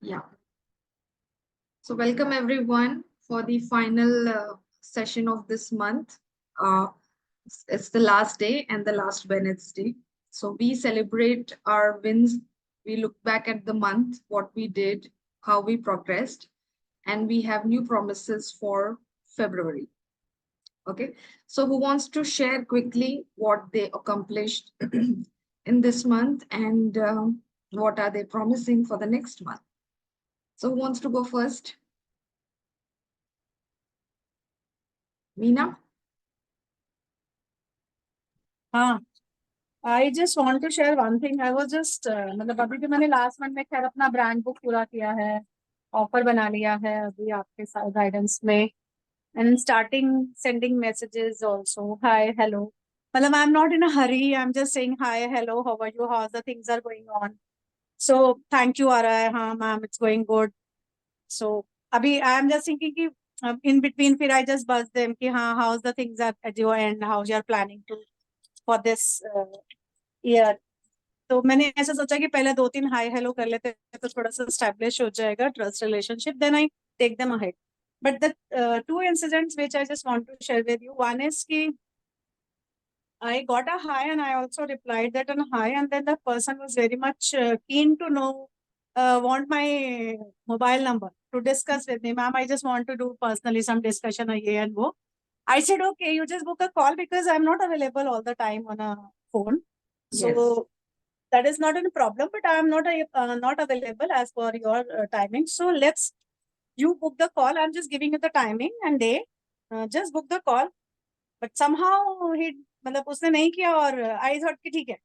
Yeah. So welcome everyone for the final session of this month. Uh, it's the last day and the last Wednesday. So we celebrate our wins. We look back at the month, what we did, how we progressed, and we have new promises for February. Okay. So who wants to share quickly what they accomplished in this month and what are they promising for the next month? So who wants to go first? Meena? हाँ, I just want to share one thing. I was just मतलब अभी भी मैंने last month में खैर अपना brand book पूरा किया है, ऑफर बना लिया है अभी आपके साथ गाइडेंस में, and starting sending messages also. Hi, hello. मतलब I'm not in a hurry. I'm just saying hi, hello, how are you? How the things are going on? So thank you, Ara. हाँ, ma'am, it's going good. So अभी I'm just thinking कि in between फिर I just buzz them कि हाँ, how's the things at your end? How's your planning to for this year? तो मैंने ऐसा सोचा कि पहले 2-3 हाई हेलो कर लेते हैं तो थोड़ा सा एस्टैब्लिश हो जाएगा trust relationship, then I take them ahead. But the two incidents which I just want to share with you, one is कि I got a hi and I also replied that on hi, and then the person was very much keen to know, want my mobile number to discuss with me. Ma'am, I just want to do personally some discussion ye and wo. I said, okay, you just book a call because I'm not available all the time on a phone. So Yes. that is not a problem, but I am not available as per your timing. So you book the call. I'm just giving you the timing and day. Just book the call. But somehow he मतलब उसने नहीं किया और I thought कि ठीक है,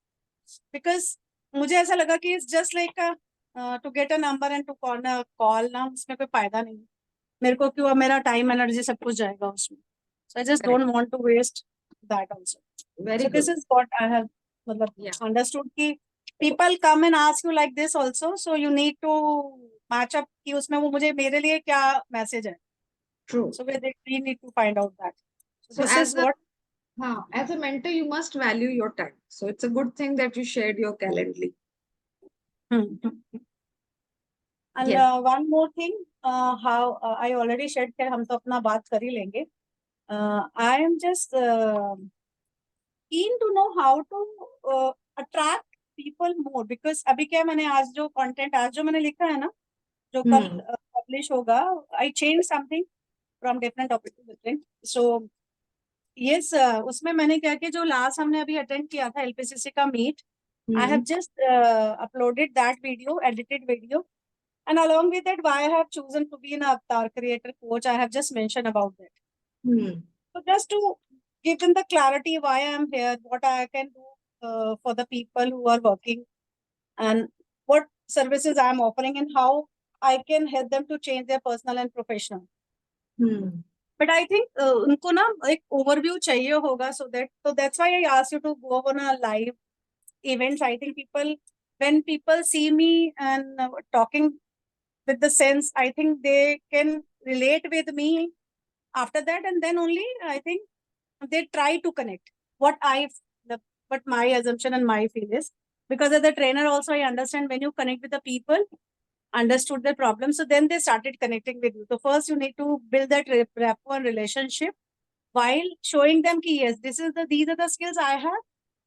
because मुझे ऐसा लगा कि it's just like to get a number and to call ना, उसमें कोई फायदा नहीं. मेरे को क्यों, मेरा टाइम एनर्जी सब कुछ जाएगा उसमें. So I just Correct. don't want to waste that also. Very So good. this is what I have understood कि people come and ask you like this also, so you need to match up कि उसमें वो मुझे मेरे लिए क्या message है. True. So we need to find out that. So This is what. as a mentor, you must value your time. So it's a good thing that you shared your Calendly. And Yes. one more thing, how I already shared कि हम तो अपना बात कर ही लेंगे. I am just keen to know how to attract people more, because अभी क्या मैंने आज जो content आज जो मैंने लिखा है ना, जो कल publish होगा, I changed something from different topic to different. So yes, उसमें मैंने क्या कि जो last हमने अभी attend किया था LPCC का meet, I have just uploaded that video, edited video. And along with that, why I have chosen to be an avatar creator coach, I have just mentioned about that. So just to give them the clarity why I am here, what I can do for the people who are working, and what services I am offering, and how I can help them to change their personal and professional. But I think उनको ना एक overview चाहिए होगा, so that's why I asked you to go on a live events. I think when people see me and talking with the sense, I think they can relate with me after that, and then only I think they try to connect what my assumption and my feel is, because as a trainer also I understand when you connect with the people, understood their problem, so then they started connecting with you. So first you need to build that rapport and relationship while showing them ki yes, these are the skills I have.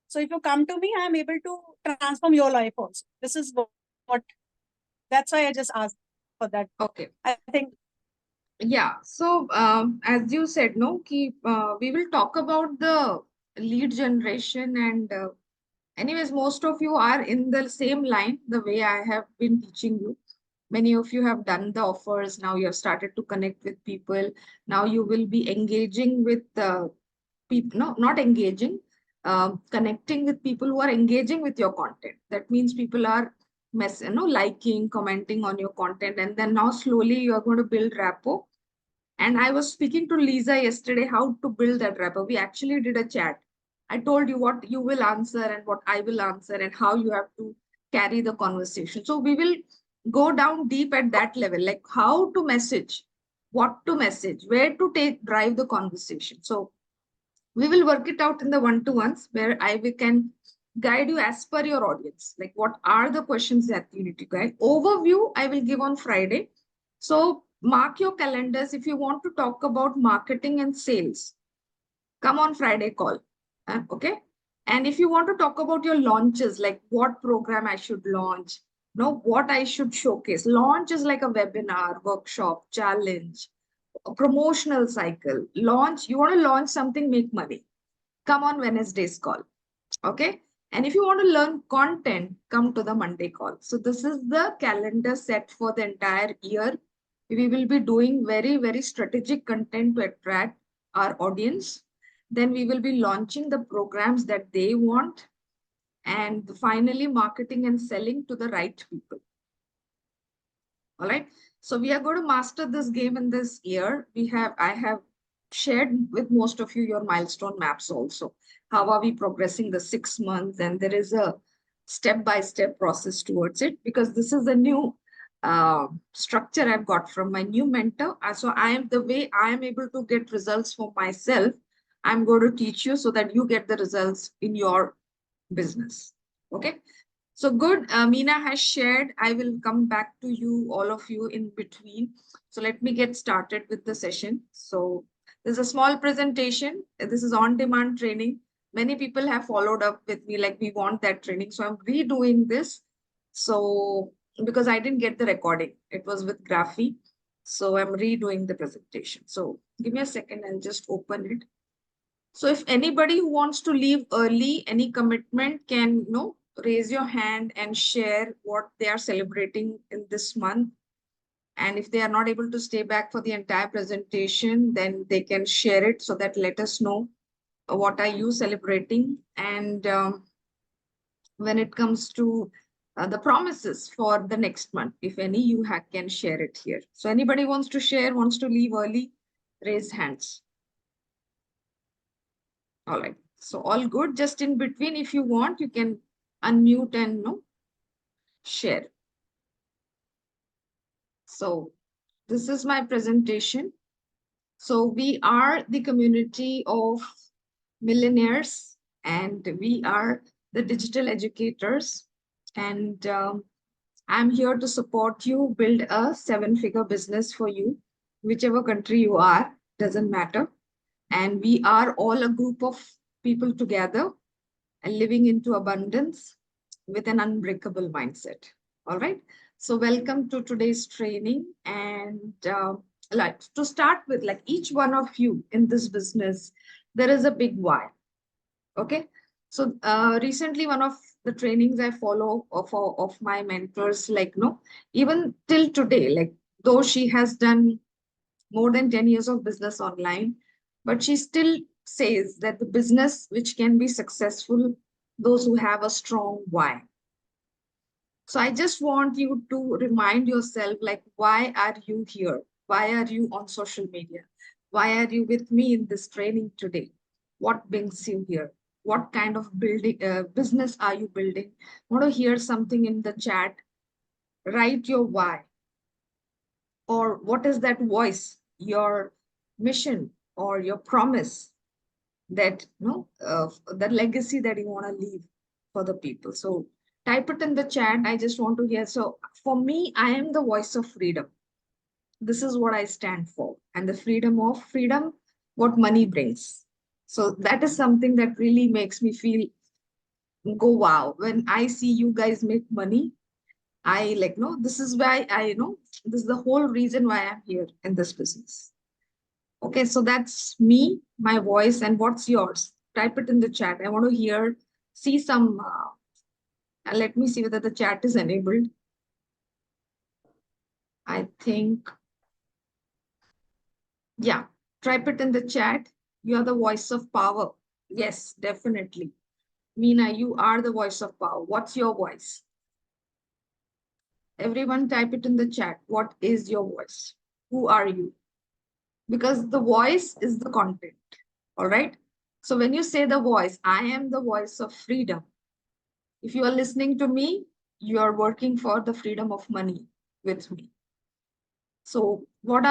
So if you come to me, I am able to transform your life also. This is what that's why I just asked for that. Okay. I think. Yeah. So as you said, no, we will talk about the lead generation and anyways, most of you are in the same line, the way I have been teaching you. Many of you have done the offers. Now you have started to connect with people. Now you will be engaging with people, no, not engaging, connecting with people who are engaging with your content. That means people are liking, commenting on your content. And then now slowly you are going to build rapport. And I was speaking to Lisa yesterday how to build that rapport. We actually did a chat. I told you what you will answer and what I will answer and how you have to carry the conversation. So we will go down deep at that level, like how to message, what to message, where to drive the conversation. So we will work it out in the one-to-ones where we can guide you as per your audience. Like, what are the questions that you need to guide? Overview, I will give on Friday. So mark your calendars. If you want to talk about marketing and sales, come on Friday call. Okay. And if you want to talk about your launches, like what program I should launch, what I should showcase. Launch is like a webinar, workshop, challenge, a promotional cycle. Launch, you want to launch something, make money. Come on Wednesday's call. Okay. And if you want to learn content, come to the Monday call. So this is the calendar set for the entire year. We will be doing very, very strategic content to attract our audience. Then we will be launching the programs that they want. And finally, marketing and selling to the right people. All right. So we are going to master this game in this year. I have shared with most of you your milestone maps also. How are we progressing the 6 months? And there is a step-by-step process towards it, because this is a new structure I've got from my new mentor. So the way I am able to get results for myself, I'm going to teach you so that you get the results in your business. Okay. So good. Meena has shared. I will come back to you, all of you, in between. So let me get started with the session. So there's a small presentation. This is on-demand training. Many people have followed up with me, like, we want that training. So I'm redoing this. So because I didn't get the recording, it was with Graphy. So I'm redoing the presentation. So give me a second. I'll just open it. So if anybody who wants to leave early, any commitment, can raise your hand and share what they are celebrating in this month. And if they are not able to stay back for the entire presentation, then they can share it, so that let us know what are you celebrating. And when it comes to the promises for the next month, if any you can share it here. So anybody wants to share, wants to leave early, raise hands. All right. So all good. Just in between, if you want, you can unmute and share. So this is my presentation. So we are the community of millionaires, and we are the digital educators. And I'm here to support you build a 7-figure business for you, whichever country you are, doesn't matter. And we are all a group of people together and living into abundance with an unbreakable mindset. All right. So welcome to today's training. And like to start with, like, each one of you in this business, there is a big why. Okay. So recently, one of the trainings I follow of my mentors, like, even till today, like, though she has done more than 10 years of business online, but she still says that the business which can be successful, those who have a strong why. So I just want you to remind yourself, like, why are you here? Why are you on social media? Why are you with me in this training today? What brings you here? What kind of business are you building? Want to hear something in the chat? Write your why. Or what is that voice, your mission or your promise, that the legacy that you want to leave for the people. So type it in the chat. I just want to hear. So for me, I am the voice of freedom. This is what I stand for. And the freedom, what money brings. So that is something that really makes me feel, go wow, when I see you guys make money. I like, no, this is why this is the whole reason why I'm here in this business. Okay, so that's me, my voice, and what's yours? Type it in the chat. I want to hear, see some, let me see whether the chat is enabled. I think, yeah, type it in the chat. You are the voice of power. Yes, definitely. Meena, you are the voice of power. What's your voice? Everyone type it in the chat. What is your voice? Who are you? Because the voice is the content. All right. So when you say the voice, I am the voice of freedom. If you are listening to me, you are working for the freedom of money with me. So what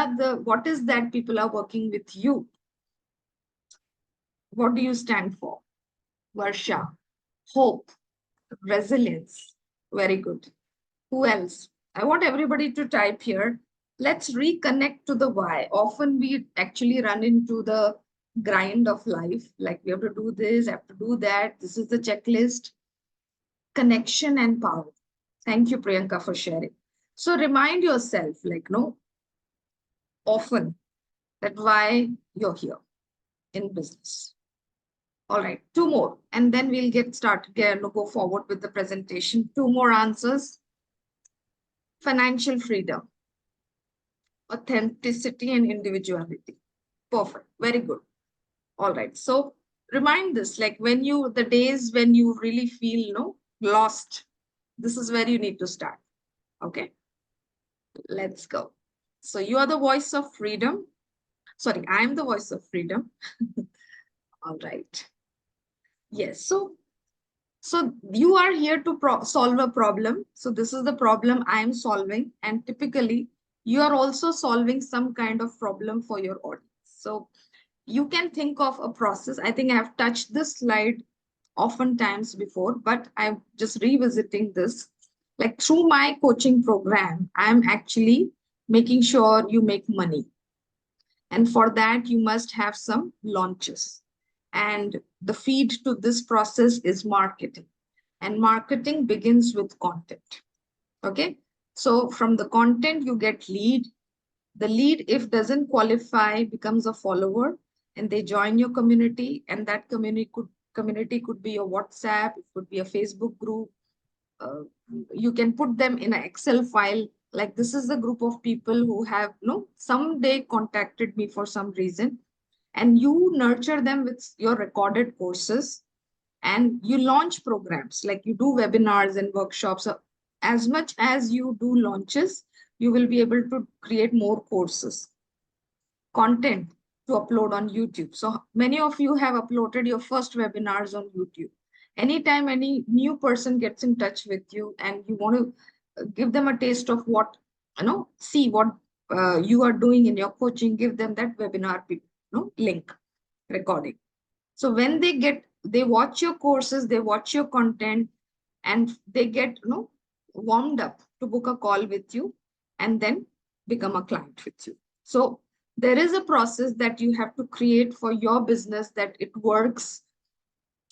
is that people are working with you? What do you stand for? Varsha, hope, resilience. Very good. Who else? I want everybody to type here. Let's reconnect to the why. Often we actually run into the grind of life. Like we have to do this, have to do that. This is the checklist. Connection and power. Thank you, Priyanka, for sharing. So remind yourself, like, no, often that why you're here in business. All right, two more, and then we'll get started, go forward with the presentation. Two more answers. Financial freedom, authenticity, and individuality. Perfect. Very good. All right. So remind this, like when you, the days when you really feel, lost, this is where you need to start. Okay. Let's go. So you are the voice of freedom. Sorry, I'm the voice of freedom. All right. Yes. So you are here to solve a problem. So this is the problem I am solving. And typically, you are also solving some kind of problem for your audience. So you can think of a process. I think I have touched this slide oftentimes before, but I'm just revisiting this. Like through my coaching program, I'm actually making sure you make money. And for that, you must have some launches. And the feed to this process is marketing. And marketing begins with content. Okay. So from the content, you get lead. The lead, if doesn't qualify, becomes a follower and they join your community. And that community could be your WhatsApp, it could be a Facebook group. Uh, you can put them in an Excel file. Like this is the group of people who have someday contacted me for some reason. And you nurture them with your recorded courses and you launch programs like you do webinars and workshops. So as much as you do launches, you will be able to create more courses, content to upload on YouTube. So many of you have uploaded your first webinars on YouTube. Anytime any new person gets in touch with you and you want to give them a taste of what, see what you are doing in your coaching, give them that webinar link recording. So when they watch your courses, they watch your content, and they get warmed up to book a call with you and then become a client with you. So there is a process that you have to create for your business that it works,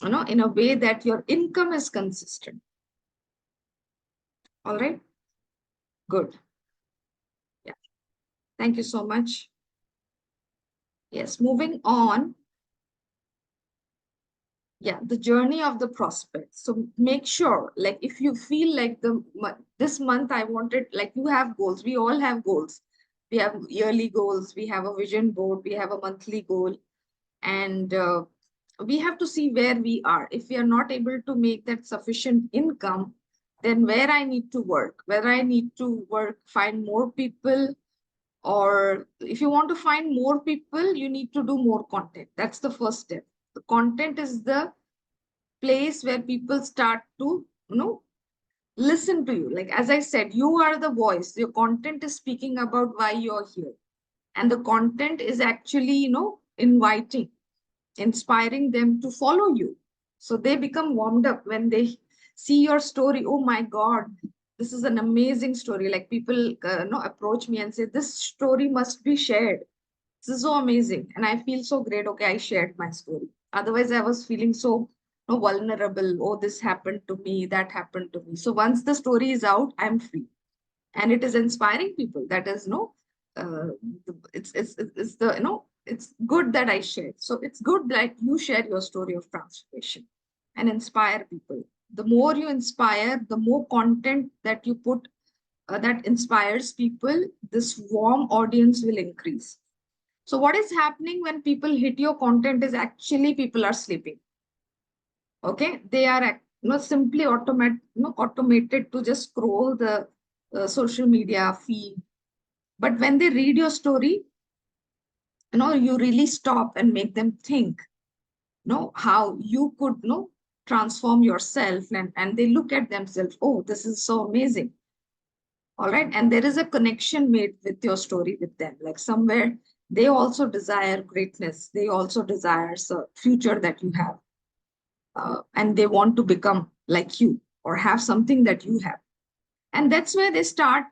in a way that your income is consistent. All right. Good. Yeah. Thank you so much. Yes. Moving on. Yeah, the journey of the prospect. So make sure, like if you feel like this month I wanted, like you have goals, we all have goals. We have yearly goals, we have a vision board, we have a monthly goal, and we have to see where we are. If we are not able to make that sufficient income, then where I need to work, whether I need to work, find more people, or if you want to find more people, you need to do more content. That's the first step. The content is the place where people start to listen to you. Like as I said, you are the voice. Your content is speaking about why you're here, and the content is actually inviting, inspiring them to follow you. So they become warmed up when they see your story. Oh my god, this is an amazing story. Like people approach me and say this story must be shared. This is so amazing. And I feel so great. Okay, I shared my story. Otherwise, I was feeling so vulnerable. Oh, this happened to me, that happened to me. So once the story is out, I'm free. And it is inspiring people. That is uh, it's the it's good that I shared. So it's good that you share your story of transformation and inspire people. The more you inspire, the more content that you put that inspires people, this warm audience will increase. So what is happening when people hit your content is actually people are sleeping. Okay, they are simply automated to just scroll the social media feed. But when they read your story, you really stop and make them think, how you could transform yourself, and they look at themselves. Oh, this is so amazing. All right. And there is a connection made with your story with them. Like somewhere they also desire greatness. They also desire the future that you have. and they want to become like you or have something that you have. And that's where they start,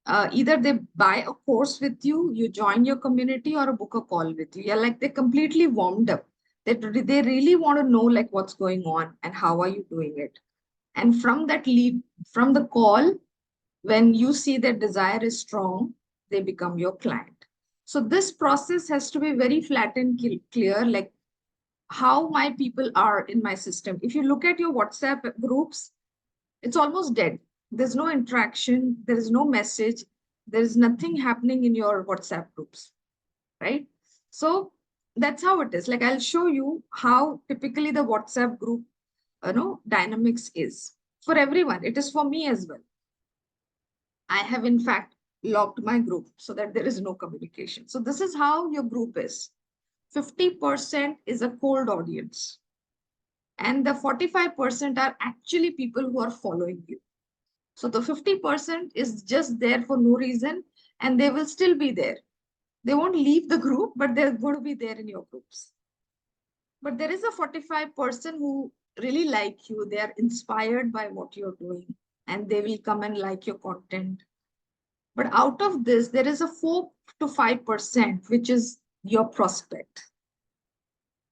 either they buy a course with you, you join your community, or book a call with you. You're like, they're completely warmed up. They really want to know like what's going on and how are you doing it. And from that lead, from the call, when you see their desire is strong, they become your client. So this process has to be very flat and clear, like how my people are in my system. If you look at your WhatsApp groups, it's almost dead. There's no interaction, there is no message, there is nothing happening in your WhatsApp groups, right? So that's how it is. Like I'll show you how typically the WhatsApp group, dynamics is for everyone. It is for me as well. I have in fact locked my group so that there is no communication. So this is how your group is. 50% is a cold audience, and the 45% are actually people who are following you. So the 50% is just there for no reason, and they will still be there. They won't leave the group, but they're going to be there in your groups. But there is a 45% who really like you. They are inspired by what you're doing, and they will come and like your content. But out of this, there is a 4 to 5%, which is your prospect.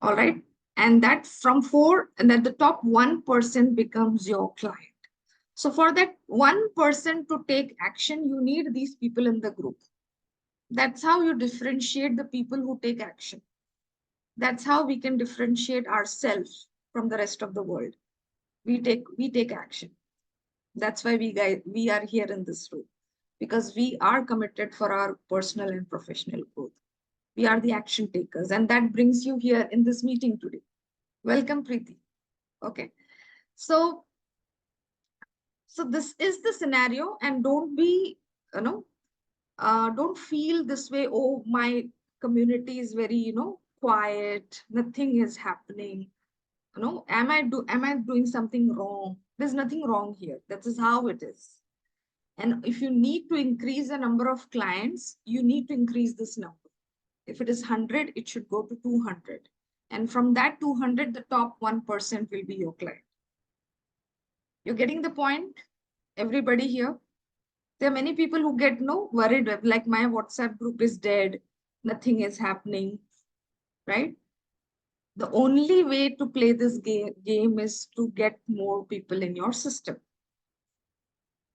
All right. And that from 4, and then the top 1% becomes your client. So for that 1% to take action, you need these people in the group. That's how you differentiate the people who take action. That's how we can differentiate ourselves from the rest of the world. We take action. That's why we are here in this room, because we are committed for our personal and professional growth. We are the action takers, and that brings you here in this meeting today. Welcome, Preeti. Okay. So this is the scenario, and don't be, don't feel this way. Oh, my community is very, quiet. Nothing is happening. Am I doing something wrong? There's nothing wrong here. That is how it is. And if you need to increase the number of clients, you need to increase this number. If it is 100, it should go to 200. And from that 200, the top 1% will be your client. You're getting the point? Everybody here? There are many people who get worried, like my WhatsApp group is dead, nothing is happening, right? The only way to play this game is to get more people in your system.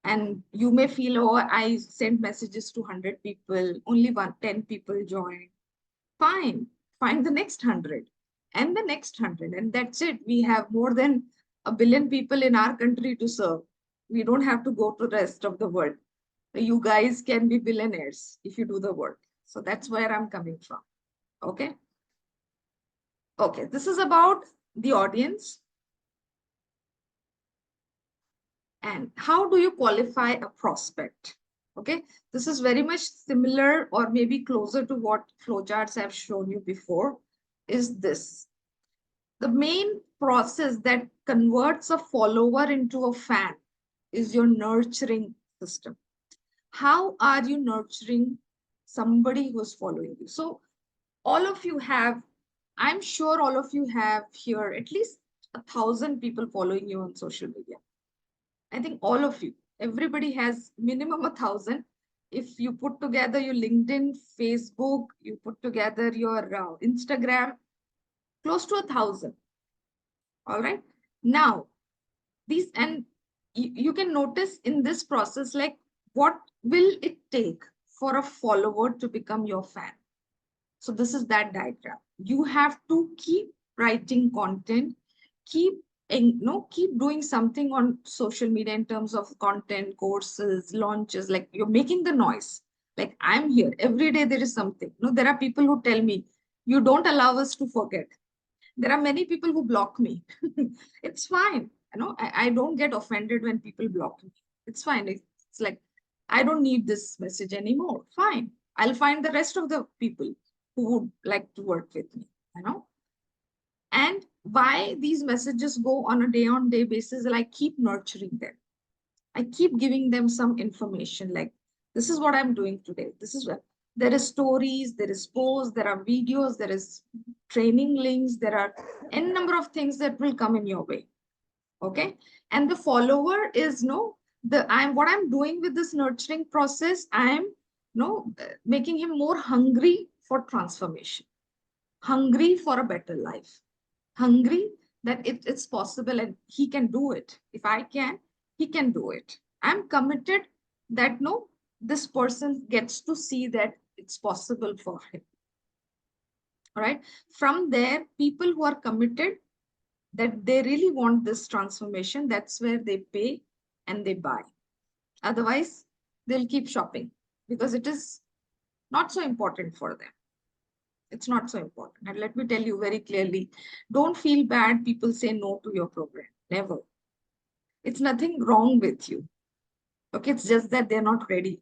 And you may feel, oh, I sent messages to 100 people, only 10 people joined. Fine, find the next 100 and the next 100, and that's it. We have more than 1 billion people in our country to serve. We don't have to go to the rest of the world. You guys can be billionaires if you do the work. So that's where I'm coming from. Okay. Okay. This is about the audience. And how do you qualify a prospect? Okay. This is very much similar or maybe closer to what flowcharts I've shown you before. Is this the main process that converts a follower into a fan? Is your nurturing system. How are you nurturing somebody who's following you? So all of you have, I'm sure all of you have here at least 1,000 people following you on social media. I think all of you, everybody has minimum 1,000. If you put together your LinkedIn, Facebook, you put together your Instagram, close to 1,000. All right. Now, these, and you can notice in this process, like what will it take for a follower to become your fan? So this is that diagram. You have to keep writing content, keep keep doing something on social media in terms of content, courses, launches. Like you're making the noise. Like I'm here every day. There is something. There are people who tell me you don't allow us to forget. There are many people who block me. It's fine. I don't get offended when people block me. It's fine. It's like I don't need this message anymore. Fine. I'll find the rest of the people who would like to work with me. And why these messages go on a day-on-day basis, I keep nurturing them. I keep giving them some information like, this is what I'm doing today. This is what. There is stories, there is posts, there are videos, there is training links, there are n number of things that will come in your way. Okay. And the follower is no, what I'm doing with this nurturing process, I'm no making him more hungry for transformation, hungry for a better life, hungry that it's possible and he can do it. If I can, he can do it. I'm committed that no, this person gets to see that it's possible for him. All right. From there, people who are committed that they really want this transformation, that's where they pay and they buy. Otherwise, they'll keep shopping because it is not so important for them. It's not so important. And let me tell you very clearly, don't feel bad people say no to your program. Never. It's nothing wrong with you. Okay, it's just that they're not ready.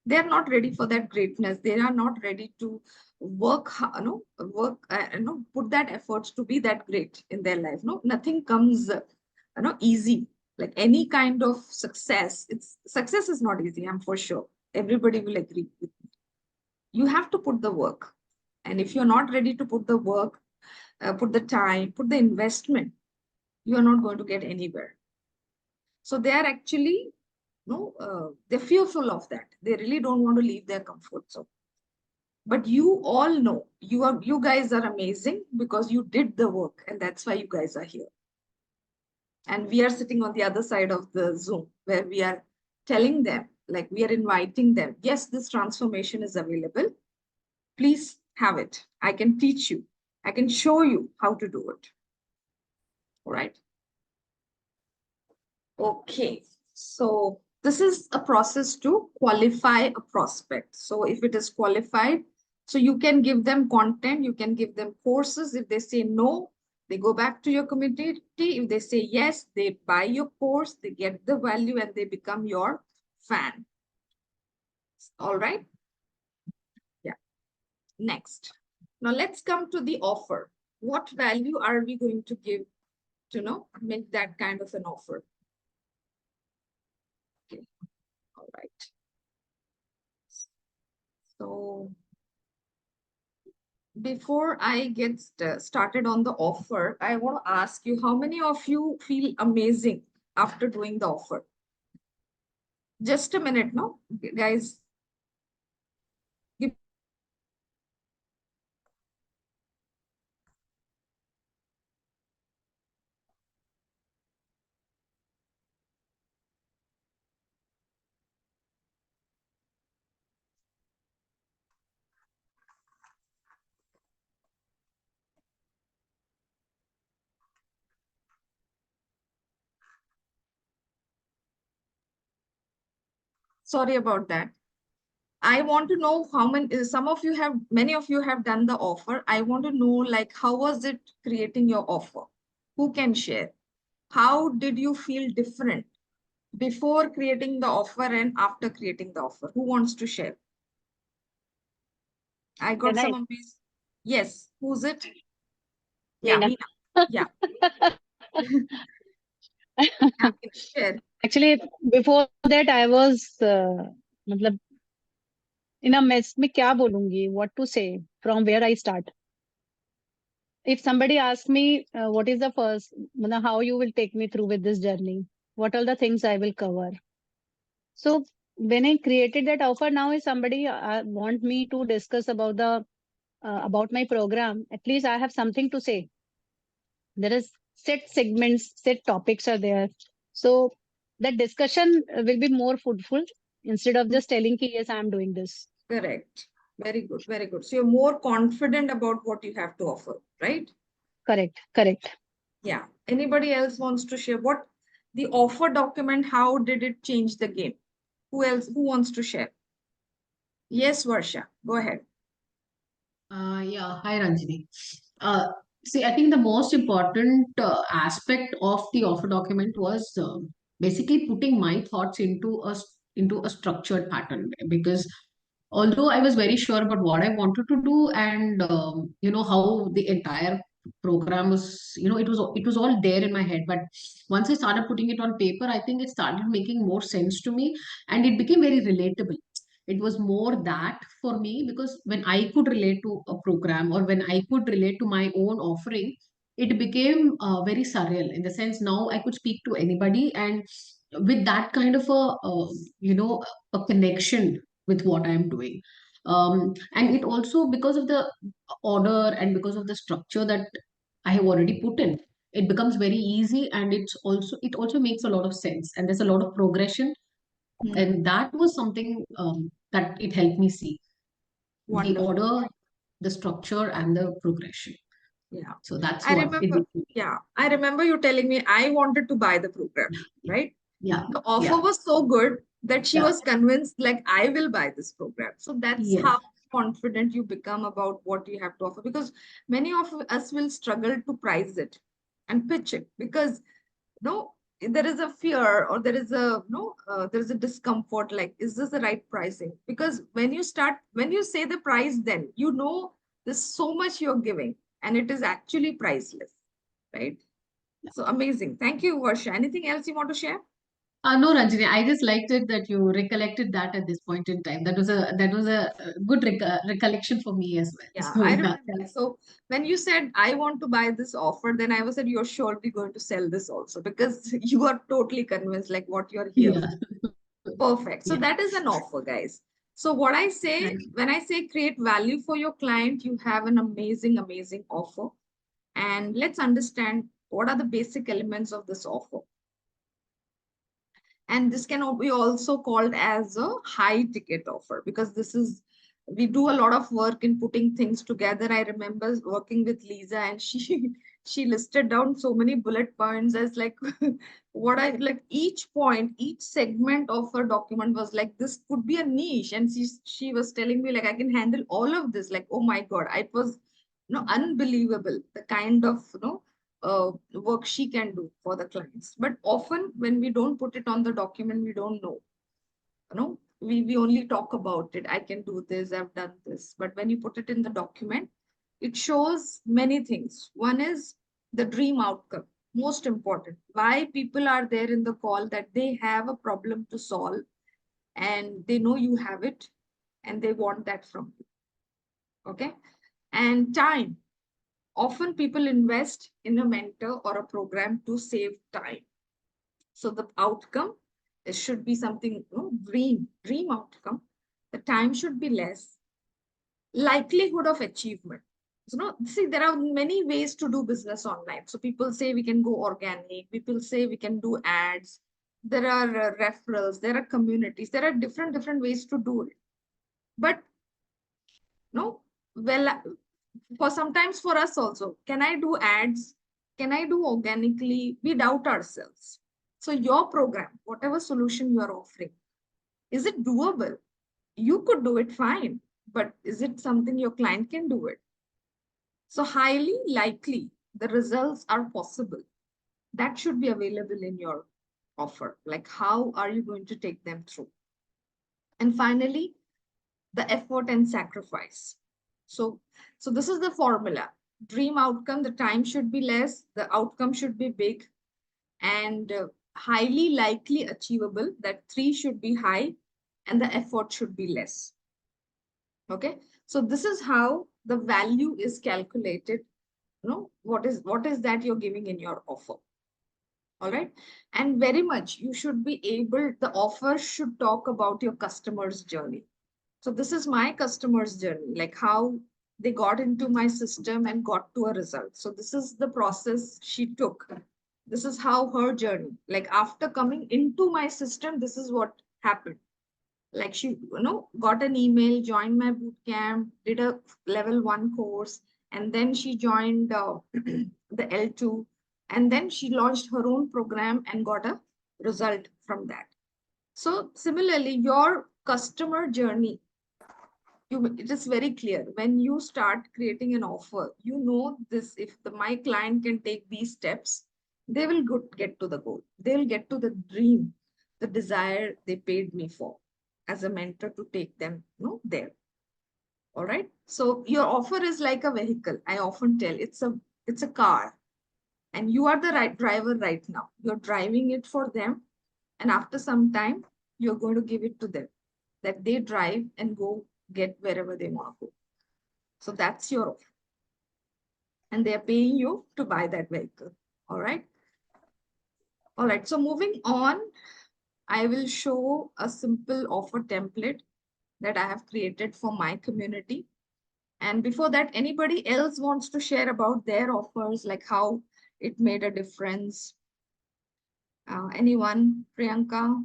They're not ready for that greatness. They are not ready to work, put that efforts to be that great in their life. No, nothing comes, easy. Like any kind of success, success is not easy. I'm for sure. Everybody will agree with me. You have to put the work, and if you're not ready to put the work, put the time, put the investment, you are not going to get anywhere. So they are actually no, they're fearful of that. They really don't want to leave their comfort zone. But you all know you guys are amazing because you did the work, and that's why you guys are here. And we are sitting on the other side of the Zoom where we are telling them, like we are inviting them, yes, this transformation is available. Please have it. I can teach you. I can show you how to do it. All right. Okay. So this is a process to qualify a prospect. So if it is qualified, so you can give them content, you can give them courses. If they say no, they go back to your community. If they say yes, they buy your course, they get the value, and they become your fan. All right. Yeah. Next. Now let's come to the offer. What value are we going to give to make that kind of an offer? Okay. All right. So before I get started on the offer, I want to ask you, how many of you feel amazing after doing the offer? Just a minute, no? Guys. Sorry about that. I want to know how many, many of you have done the offer. I want to know, like, how was it creating your offer? Who can share? How did you feel different before creating the offer and after creating the offer? Who wants to share? I got Can some I? of these. Yes. Who's it? Yeah, Meena. Meena. Yeah. Yeah, Meena, share. Actually, before that, I was मतलब in a mess. मैं क्या बोलूंगी? What to say? From where I start? If somebody asks me, what is the first, मतलब how you will take me through with this journey? What are the things I will cover? So when I created that offer, now if somebody want me to discuss about the about my program, at least I have something to say. There is set segments, set topics are there. So that discussion will be more fruitful instead of just telling ki, yes, I am doing this. Correct. Very good. Very good. So you're more confident about what you have to offer, right? Correct. Correct. Yeah. Anybody else wants to share what the offer document, how did it change the game? Who wants to share? Yes, Varsha, go ahead. Yeah, hi Ranjini. Uh, See, I think the most important aspect of the offer document was basically putting my thoughts into a structured pattern, because although I was very sure about what I wanted to do, and how the entire program was, it was all there in my head. But once I started putting it on paper, I think it started making more sense to me, and it became very relatable. It was more that for me, because when I could relate to a program or when I could relate to my own offering, it became very surreal, in the sense now I could speak to anybody, and with that kind of you know a connection with what I am doing. And it also, because of the order and because of the structure that I have already put in, it becomes very easy, and it also makes a lot of sense, and there's a lot of progression. And that was something that it helped me see: the Wonderful. order, the structure, and the progression. Yeah. So that's I what it remember, did for me. yeah, I remember you telling me I wanted to buy the program, Yeah, right? yeah, The offer yeah, was so good that she yeah. was convinced, like, I will buy this program. So that's Yes, how confident you become about what you have to offer. Because many of us will struggle to price it and pitch it because no, there is a fear or there is a no, there is a discomfort. Like, is this the right pricing? Because when you say the price, then you know there's so much you're giving, and it is actually priceless, right? So amazing. Thank you, Varsha. Anything else you want to share? no, Ranjini, I just liked it that you recollected that at this point in time. That was a good recollection for me as well. Yeah, So I yeah, remember. So when you said I want to buy this offer, then I was said you're surely going to sell this also because you are totally convinced like what you're here yeah, for. Perfect. So yeah. that is an offer, guys. So what I say, Thank you. when I say create value for your client, you have an amazing, amazing offer. And let's understand what are the basic elements of this offer. And this can be also called as a high ticket offer because this is we do a lot of work in putting things together. I remember working with Lisa and she she listed down so many bullet points as like what I like each point, each segment of her document was like this could be a niche. And she was telling me like I can handle all of this. Like, oh my God, it was unbelievable the kind of work she can do for the clients. But often when we don't put it on the document, we don't know. We only talk about it. I can do this, I've done this. But when you put it in the document, it shows many things. One is the dream outcome, most important. Why people are there in the call that they have a problem to solve and they know you have it and they want that from you. Okay. And time. Often people invest in a mentor or a program to save time. So the outcome it should be something dream outcome. The time should be less. Likelihood of achievement. So see, there are many ways to do business online. So people say we can go organic. People say we can do ads. There are referrals. There are communities. There are different ways to do it. But no, well, for sometimes for us also, can I do ads? Can I do organically? We doubt ourselves. So your program, whatever solution you are offering, is it doable? You could do it fine, but is it something your client can do it? So highly likely the results are possible. That should be available in your offer. Like how are you going to take them through? And finally, the effort and sacrifice. So, so this is the formula. Dream outcome, the time should be less, the outcome should be big, and highly likely achievable. That three should be high, and the effort should be less. Okay. So this is how the value is calculated. What is that you're giving in your offer? All right. And very much you should be able, the offer should talk about your customer's journey. So this is my customer's journey, like how they got into my system and got to a result. So this is the process she took. This is how her journey, like after coming into my system, this is what happened. Like she, got an email, joined my boot camp, did a level 1 course, and then she joined the L2, and then she launched her own program and got a result from that. So similarly, your customer journey it is very clear when you start creating an offer, this, if my client can take these steps, they will get to the goal, they will get to the dream, the desire they paid me for as a mentor to take them there. All right, so your offer is like a vehicle. I often tell it's a car, and you are the right driver right now. You're driving it for them, and after some time you're going to give it to them. All right, so your offer is like a vehicle. I often tell it's a car, and you are the right driver right now. You're driving it for them, and after some time you're going to give it to them. that they drive and go get wherever they want to go. So that's your offer. And they're paying you to buy that vehicle. All right. All right. So moving on, I will show a simple offer template that I have created for my community. And before that, anybody else wants to share about their offers, like how it made a difference? Anyone, Priyanka,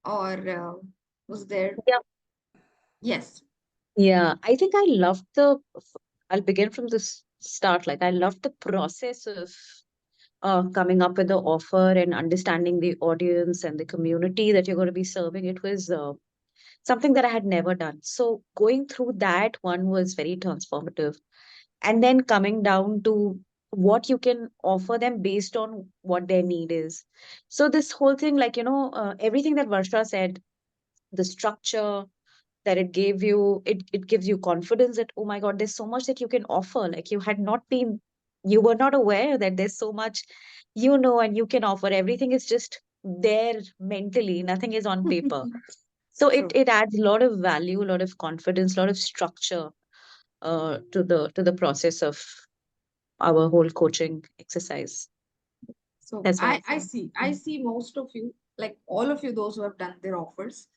or was there? Yeah. Yes. Yeah, I think I love I'll begin from the start. Like, I love the process of coming up with the offer and understanding the audience and the community that you're going to be serving. It was something that I had never done. So going through that one was very transformative. And then coming down to what you can offer them based on what their need is. So this whole thing, like, everything that Varsha said, the structure that it gave you, it gives you confidence that, oh my God, there's so much that you can offer. Like, you were not aware that there's so much, and you can offer. Everything is just there mentally, nothing is on paper. So it True. it adds a lot of value, a lot of confidence, a lot of structure to the process of our whole coaching exercise. So That's what I I feel. see most of you, like all of you, those who have done their offers,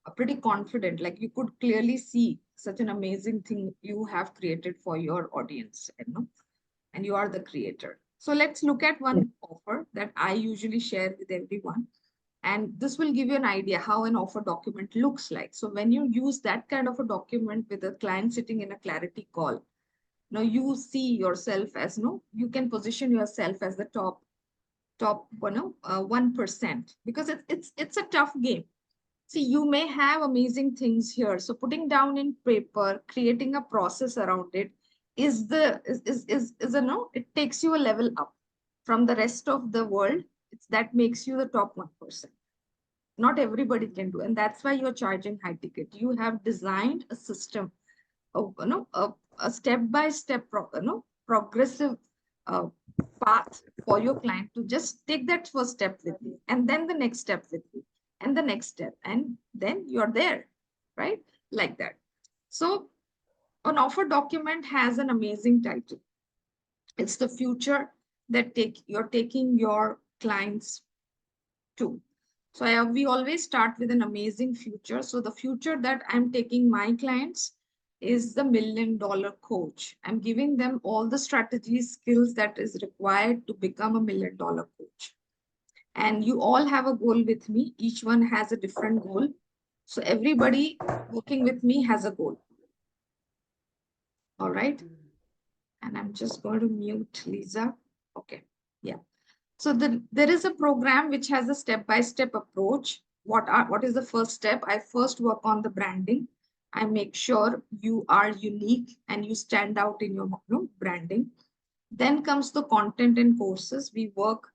are pretty confident. Like you could clearly see such an amazing thing you have created for your audience, and you are the creator. So let's look at Yeah. one offer that I usually share with everyone. And this will give you an idea how an offer document looks like. So when you use that kind of a document with a client sitting in a clarity call, you see yourself as, you can position yourself as the top 1%, because it's a tough game. See, you may have amazing things here, so putting down in paper, creating a process around it is a no, it takes you a level up from the rest of the world. That makes you the top 1%. Not everybody can do, and that's why you're charging high ticket. You have designed a system, a step by step progressive uh, path for your client to just take that first step with you, and then the next step with you, and the next step, and then you're there, right? Like that. So an offer document has an amazing title. It's the future that you're taking your clients to. So we always start with an amazing future. So the future that I'm taking my clients is the $1 million coach. I'm giving them all the strategies, skills that is required to become a $1 million coach. And you all have a goal with me. Each one has a different goal. So everybody working with me has a goal. All right. And I'm just going to mute Lisa. Okay. Yeah. So there is a program which has a step-by-step approach. What is the first step? I first work on the branding. I make sure you are unique and you stand out in your branding. Then comes the content and courses. We work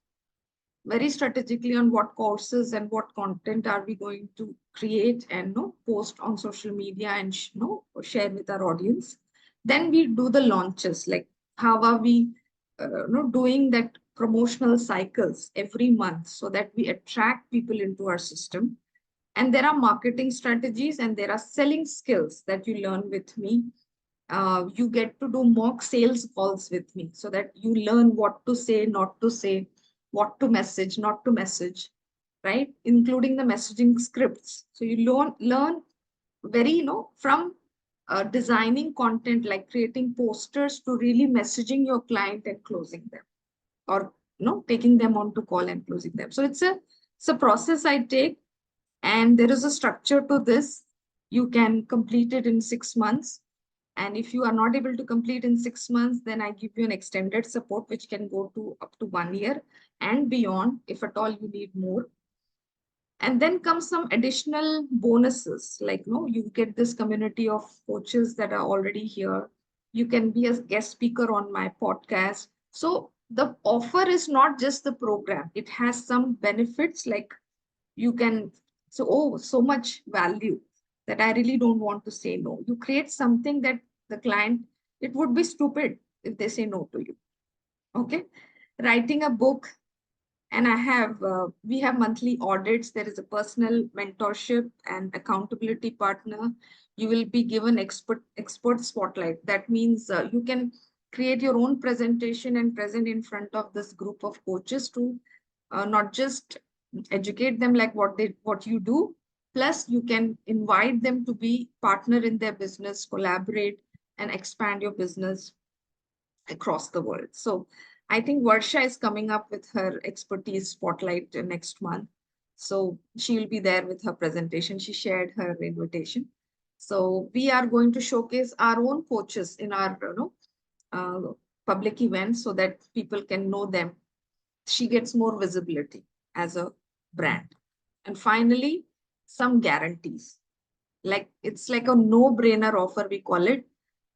very strategically on what courses and what content are we going to create and post on social media and share with our audience. Then we do the launches, like how are we doing that promotional cycles every month so that we attract people into our system. And there are marketing strategies and there are selling skills that you learn with me. You get to do mock sales calls with me so that you learn what to say, not to say, what to message, not to message, right? Including the messaging scripts. So you learn very, from designing content, like creating posters, to really messaging your client and closing them, or taking them on to call and closing them. So it's a process I take, and there is a structure to this. You can complete it in 6 months. And if you are not able to complete in 6 months, then I give you an extended support, which can go to up to 1 year and beyond, if at all you need more. And then comes some additional bonuses, like you get this community of coaches that are already here. You can be a guest speaker on my podcast. So the offer is not just the program, it has some benefits, like you can, so much value that I really don't want to say no. You create something that the client, it would be stupid if they say no to you. Okay. Writing a book And we have monthly audits. There is a personal mentorship and accountability partner. You will be given expert spotlight. That means you can create your own presentation and present in front of this group of coaches to not just educate them like what you do, plus you can invite them to be partner in their business, collaborate and expand your business across the world. So I think Varsha is coming up with her expertise spotlight next month. So she will be there with her presentation. She shared her invitation. So we are going to showcase our own coaches in our public events so that people can know them. She gets more visibility as a brand. And finally, some guarantees. Like it's like a no-brainer offer, we call it.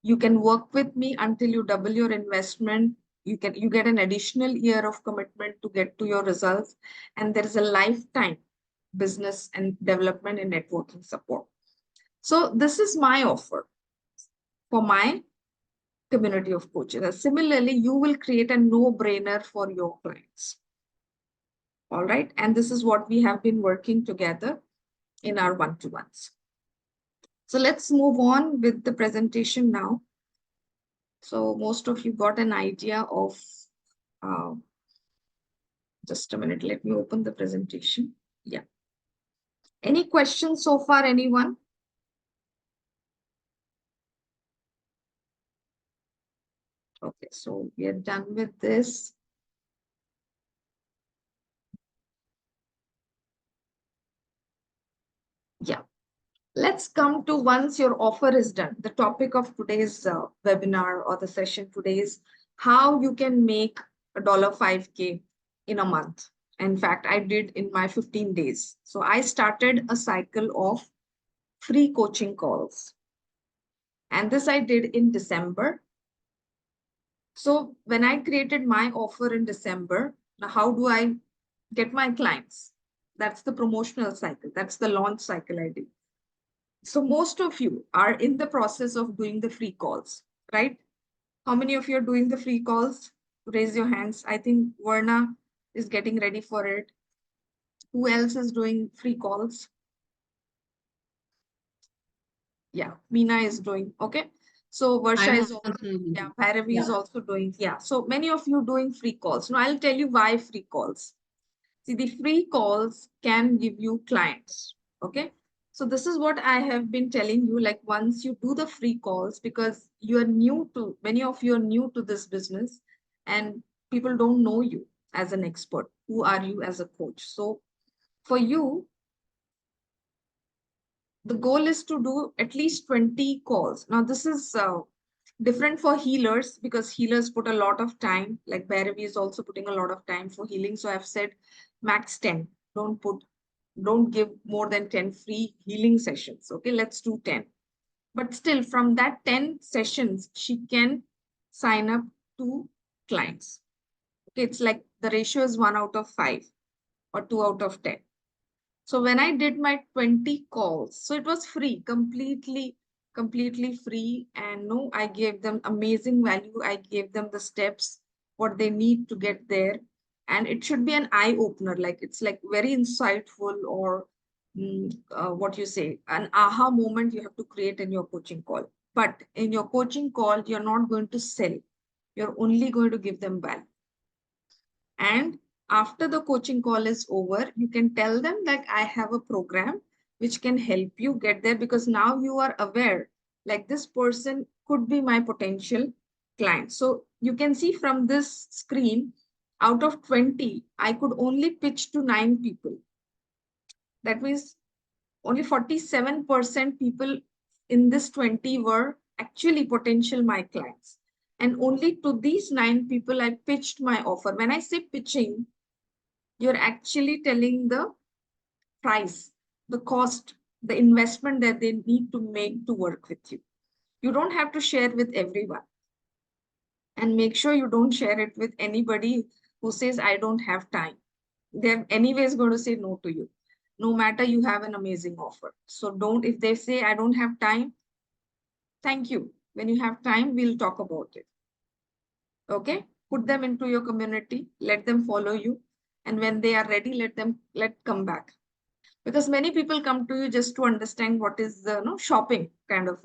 You can work with me until you double your investment. You get an additional year of commitment to get to your results. And there is a lifetime business and development and networking support. So this is my offer for my community of coaches. Similarly, you will create a no-brainer for your clients. All right. And this is what we have been working together in our one-to-ones. So let's move on with the presentation now. So most of you got an idea of, just a minute, let me open the presentation. Yeah. Any questions so far, anyone? Okay, so we are done with this. Yeah. Let's come to once your offer is done. The topic of today's webinar or the session today is how you can make $5K in a month. In fact, I did in my 15 days. So I started a cycle of free coaching calls. And this I did in December. So when I created my offer in December, now how do I get my clients? That's the promotional cycle. That's the launch cycle I did. So most of you are in the process of doing the free calls, right? How many of you are doing the free calls? Raise your hands. I think Varna is getting ready for it. Who else is doing free calls? Yeah, Meena is doing. Okay. So Varsha is also, yeah, Bhairavi is also doing. Yeah. So many of you doing free calls. Now I'll tell you why free calls. See, the free calls can give you clients. Okay. So this is what I have been telling you, like once you do the free calls, because you are new to, many of you are new to this business and people don't know you as an expert. Who are you as a coach? So for you, the goal is to do at least 20 calls. Now this is different for healers because healers put a lot of time, like Bhairavi is also putting a lot of time for healing. So I've said max 10, don't give more than 10 free healing sessions. Okay, let's do 10. But still from that 10 sessions, she can sign up 2 clients. Okay, it's like the ratio is 1 out of 5 or 2 out of 10. So when I did my 20 calls, so it was free, completely free. And no, I gave them amazing value. I gave them the steps, what they need to get there. And it should be an eye opener, like it's like very insightful or what you say, an aha moment you have to create in your coaching call. But in your coaching call, you're not going to sell. You're only going to give them value. And after the coaching call is over, you can tell them that I have a program which can help you get there because now you are aware, like this person could be my potential client. So you can see from this screen, out of 20, I could only pitch to 9 people. That means only 47% people in this 20 were actually potential my clients. And only to these 9 people, I pitched my offer. When I say pitching, you're actually telling the price, the cost, the investment that they need to make to work with you. You don't have to share with everyone. And make sure you don't share it with anybody who says, I don't have time. They're anyways going to say no to you, no matter you have an amazing offer. So don't, if they say, I don't have time, thank you. When you have time, we'll talk about it. Okay? Put them into your community, let them follow you. And when they are ready, let come back. Because many people come to you just to understand what is the shopping kind of,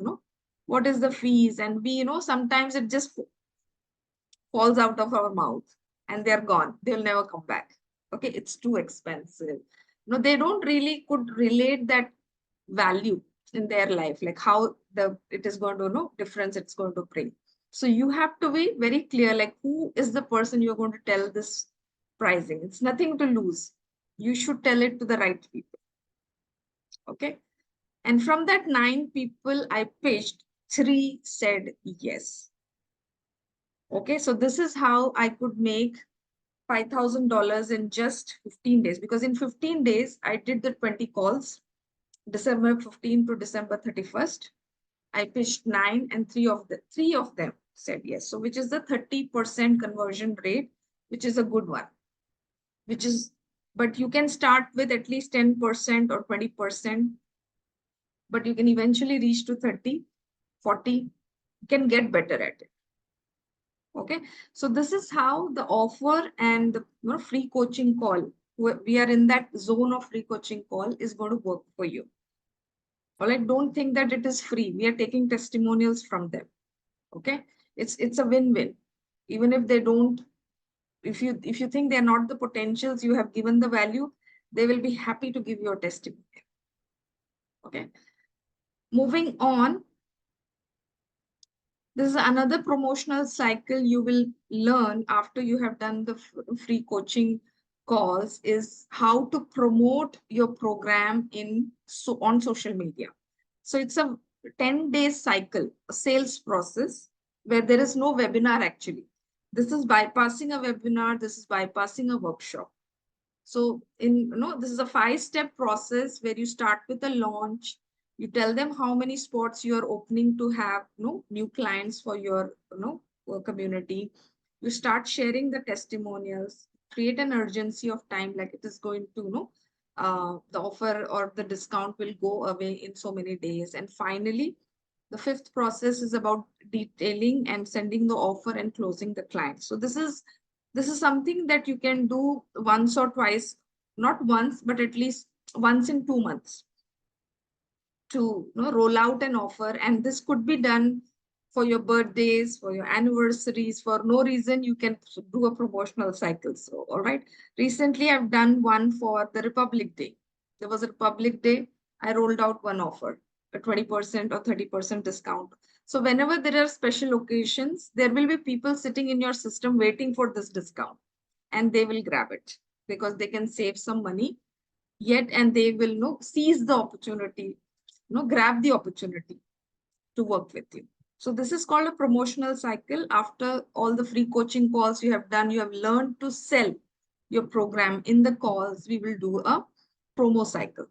what is the fees, and we, sometimes it just falls out of our mouth and they're gone. They'll never come back. Okay, it's too expensive. No, they don't really could relate that value in their life, like how it is going to difference it's going to bring. So you have to be very clear, like who is the person you're going to tell this pricing. It's nothing to lose. You should tell it to the right people. Okay. And from that 9 people I pitched, 3 said yes. Okay, so this is how I could make $5,000 in just 15 days, because in 15 days I did the 20 calls, December 15 to December 31st. I pitched 9 and 3 of them said yes. So which is the 30% conversion rate, which is a good one. But you can start with at least 10% or 20%, but you can eventually reach to 30, 40, you can get better at it. Okay, so this is how the offer and the free coaching call, we are in that zone of free coaching call, is going to work for you. All right, don't think that it is free. We are taking testimonials from them. Okay, it's a win-win. Even if they don't, if you think they're not the potentials you have given the value, they will be happy to give you a testimonial. Okay, moving on. This is another promotional cycle you will learn after you have done the free coaching calls, is how to promote your program on social media. So it's a 10-day cycle, a sales process where there is no webinar actually. This is bypassing a webinar, this is bypassing a workshop. So this is a 5-step process where you start with a launch. You tell them how many spots you are opening to have new clients for your community. You start sharing the testimonials, create an urgency of time, like it is going to the offer or the discount will go away in so many days. And finally, the 5th process is about detailing and sending the offer and closing the client. So this is something that you can do once or twice, not once, but at least once in 2 months, to roll out an offer. And this could be done for your birthdays, for your anniversaries. For no reason you can do a promotional cycle. So all right, recently I've done one for the Republic Day. There was a Republic Day, I rolled out one offer, a 20% or 30% discount. So whenever there are special occasions, there will be people sitting in your system waiting for this discount, and they will grab it because they can save some money yet, and they will seize the opportunity, grab the opportunity to work with you. So this is called a promotional cycle. After all the free coaching calls you have done, you have learned to sell your program. In the calls, we will do a promo cycle.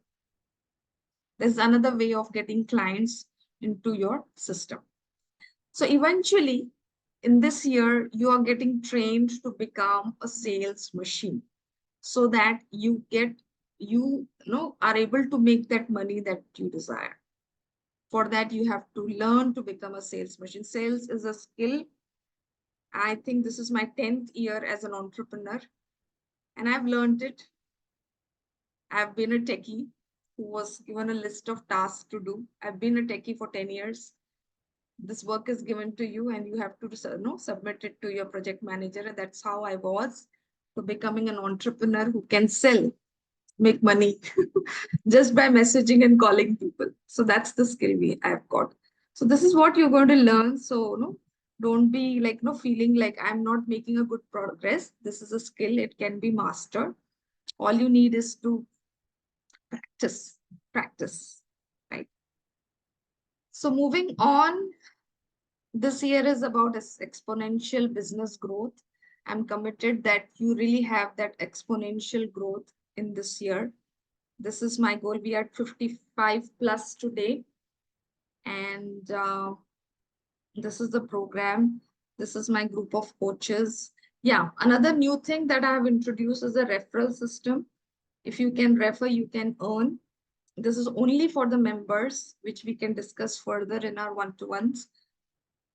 There's another way of getting clients into your system. So eventually, in this year, you are getting trained to become a sales machine, so that you are able to make that money that you desire. For that, you have to learn to become a sales machine. Sales is a skill. I think this is my 10th year as an entrepreneur, and I've learned it. I've been a techie who was given a list of tasks to do. I've been a techie for 10 years. This work is given to you and you have to submit it to your project manager. And that's how I was to becoming an entrepreneur who can sell, make money just by messaging and calling people. So that's the skill I've got. So this is what you're going to learn. So don't be like feeling like I'm not making a good progress. This is a skill, it can be mastered. All you need is to practice, right? So moving on, this year is about exponential business growth. I'm committed that you really have that exponential growth in this year. This is my goal. We are at 55 plus today. And this is the program. This is my group of coaches. Yeah, another new thing that I have introduced is a referral system. If you can refer, you can earn. This is only for the members, which we can discuss further in our one-to-ones.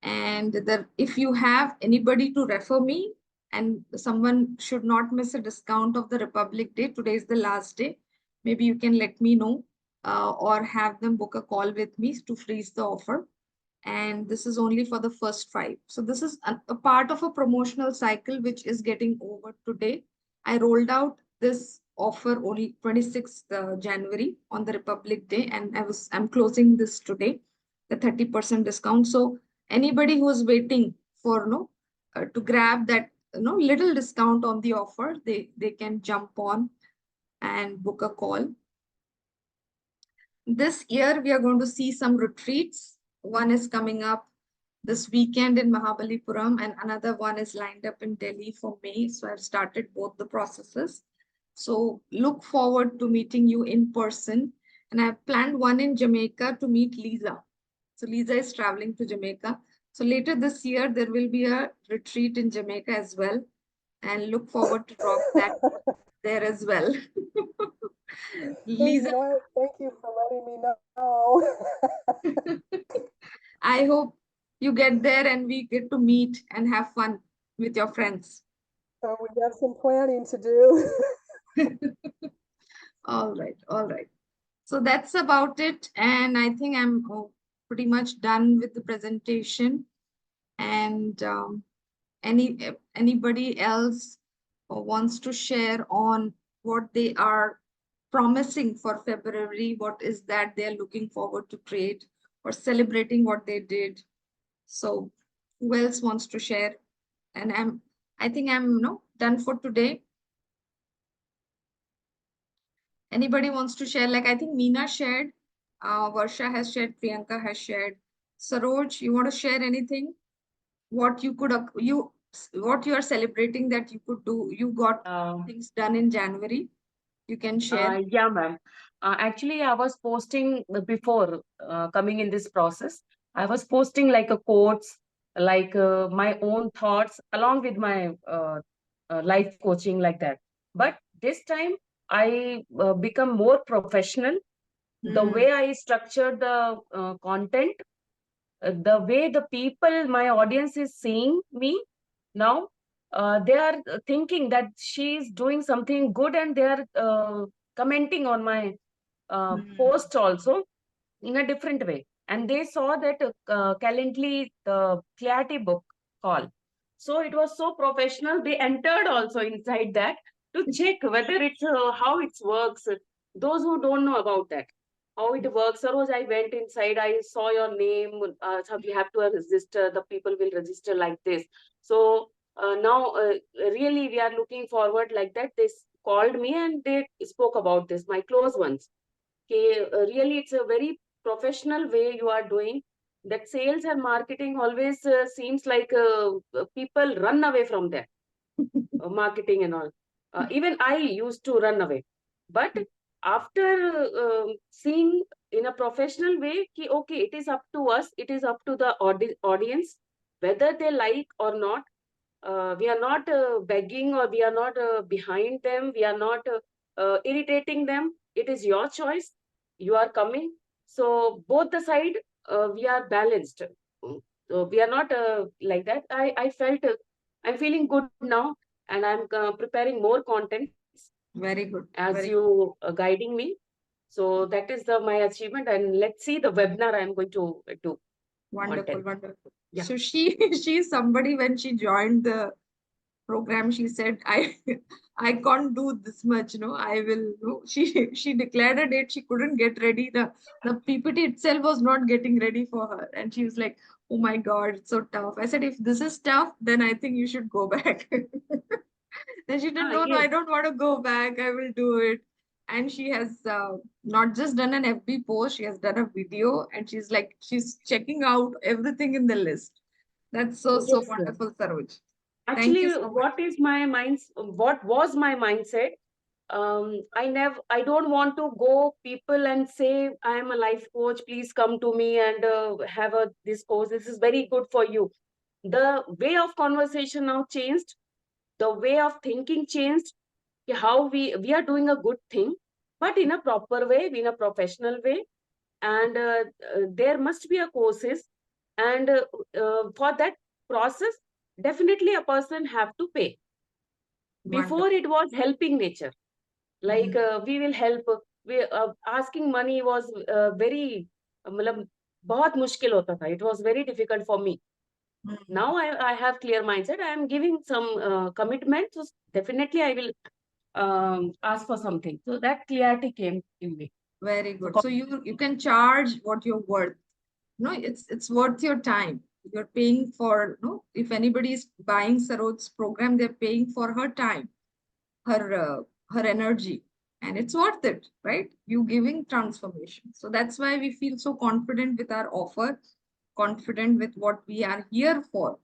And if you have anybody to refer me, and someone should not miss a discount of the Republic Day. Today is the last day. Maybe you can let me know or have them book a call with me to freeze the offer. And this is only for the first 5. So this is a part of a promotional cycle which is getting over today. I rolled out this offer only 26th January on the Republic Day, and I'm closing this today, the 30% discount. So anybody who is waiting for to grab that little discount on the offer, they can jump on and book a call. This year we are going to see some retreats. One is coming up this weekend in Mahabalipuram, and another one is lined up in Delhi for May. So I've started both the processes. So look forward to meeting you in person. And I've planned one in Jamaica to meet Lisa. So Lisa is traveling to Jamaica. So later this year, there will be a retreat in Jamaica as well. And look forward to drop that there as well. Lisa, Thank you for letting me know. I hope you get there and we get to meet and have fun with your friends. So we got some planning to do. All right, all right. So that's about it. And I think I'm pretty much done with the presentation. And anybody else wants to share on what they are promising for February, what is that they're looking forward to create or celebrating what they did. So who else wants to share? And I think I'm done for today. Anybody wants to share? Like, I think Meena shared, Varsha has shared, Priyanka has shared. Saroj, you want to share anything? What you could, what you are celebrating that you could do, you got things done in January, you can share. Yeah, ma'am. Actually, I was posting before coming in this process. I was posting like a quotes, like my own thoughts, along with my life coaching, like that. But this time, I become more professional. The way I structured the content, the way the people, my audience is seeing me now, they are thinking that she's doing something good, and they are commenting on my post also in a different way. And they saw that Calendly, the clarity book call. So it was so professional. They entered also inside that to check whether it's how it works. Those who don't know about that, how it works. Suppose I went inside, I saw your name. So we have to register. The people will register like this. So now, really, we are looking forward like that. They called me and they spoke about this. My close ones. Okay, really, it's a very professional way you are doing. That sales and marketing always seems like people run away from that marketing and all. Even I used to run away, but after seeing in a professional way, ki, okay, it is up to us. It is up to the audience whether they like or not. We are not begging, or we are not behind them. We are not irritating them. It is your choice. You are coming. So both the side, we are balanced. So we are not like that. I felt I'm feeling good now, and I'm preparing more contents Very good. as Very you guiding me. So that is my achievement. And let's see the webinar I'm going to do. wonderful, 10th. wonderful. Yeah. So she's somebody, when she joined the program, she said, I can't do this much, I will, she declared a date, she couldn't get ready. The PPT itself was not getting ready for her. And she was like, oh my God, it's so tough. I said, if this is tough, then I think you should go back. Then she said, no, Yes. I don't want to go back. I will do it. And she has not just done an FB post, she has done a video, and she's checking out everything in the list. That's so Yes. wonderful, Saroj. Thank Actually, you so much. what was my mindset? I don't want to go people and say, I am a life coach, please come to me and have this course. This is very good for you. The way of conversation now changed. The way of thinking changed. How we are doing a good thing, but in a proper way, in a professional way. And there must be a courses, and for that process, definitely a person have to pay. Wonderful. Before it was helping nature, like we will help. We asking money was very मतलब बहुत मुश्किल होता था. It was very difficult for me. Mhm. Now I have clear mindset. I am giving some commitment. So definitely I will ask for something. So that clarity came in me. Very So good. So you can charge what you're worth. No, it's worth your time. You're paying for, no, if anybody is buying Saroj's program, they're paying for her time, her energy, and it's worth it, right? You giving transformation. So that's why we feel so confident with our offer, confident with what we are here for,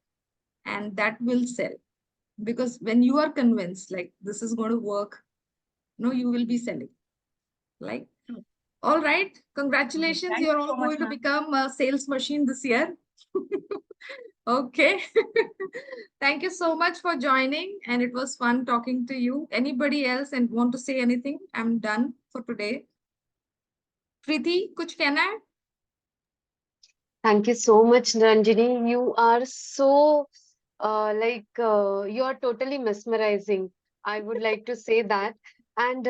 and that will sell. Because when you are convinced like this is going to work, no, you will be selling. Like, all right, congratulations, Thank you're you all so much, going to ma'am. become a sales machine this year. Okay. Thank you so much for joining, and it was fun talking to you. Anybody else and want to say anything? I'm done for today. Preeti, kuch kehna hai? Thank you so much, Ranjini. You are so you are totally mesmerizing. I would like to say that. And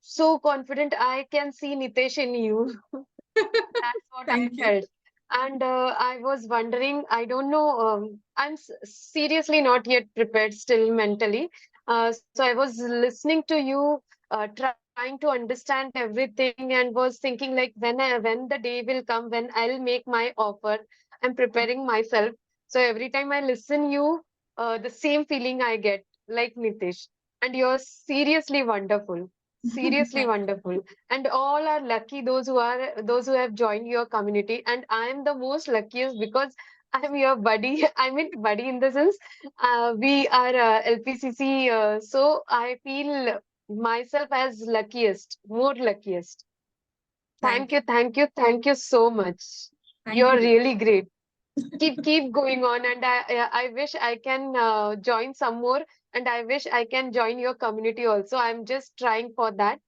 so confident I can see Nitesh in you. That's what I Thank you. felt. And I was wondering, I don't know, I'm seriously not yet prepared still mentally. So I was listening to you, trying to understand everything and was thinking like when the day will come when I'll make my offer, I'm preparing myself. So every time I listen you, the same feeling I get like Nitish. And you're seriously wonderful. Seriously Thank wonderful, and all are lucky those who have joined your community, and I am the most luckiest because I'm your buddy. I mean buddy in the sense we are LPCC, so I feel myself as luckiest, more luckiest. thank Thank you. you, thank you, thank you so much. Thank You're you. really great. Keep going on, and I wish I can join some more, and I wish I can join your community also. I'm just trying for that.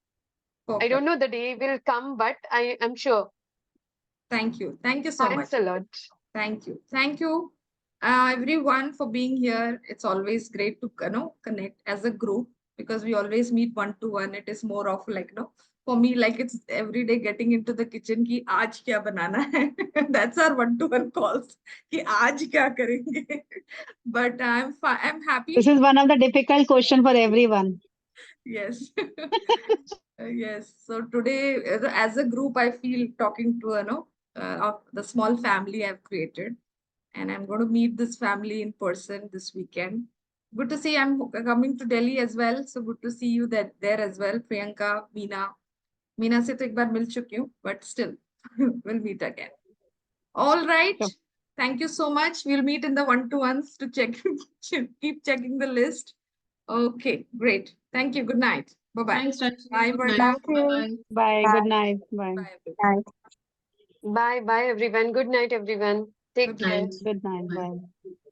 I don't Perfect. know the day will come, but I am sure. Thank you. Thank you so much. Thanks a lot. Thank you. Thank you, everyone, for being here. It's always great to connect as a group because we always meet one to one. It is more of like for me like it's every day getting into the kitchen ki aaj kya banana hai. That's our one to one calls ki aaj kya karenge. But I'm happy. This is one of the difficult question for everyone. Yes. Yes. So today, as a group, I feel talking to of the small family I've created, and I'm going to meet this family in person this weekend. Good to see. I'm coming to Delhi as well, so good to see you there as well, Priyanka, Meena. Meena से तो एक बार मिल चुकी हूँ, but still, we'll meet again. All right. Sure. Thank you so much. We'll meet in the one-to-ones to check, keep checking the list. Okay, great. Thank you. Good night. Bye-bye. Thanks, Ranjini. Bye, Good Varda. night. Thank you. Bye-bye. Bye. Bye. Good night. Bye. Bye, everyone. Bye. Bye bye everyone. Good night everyone. Take Good care. night. Night. Good night. Bye. Bye.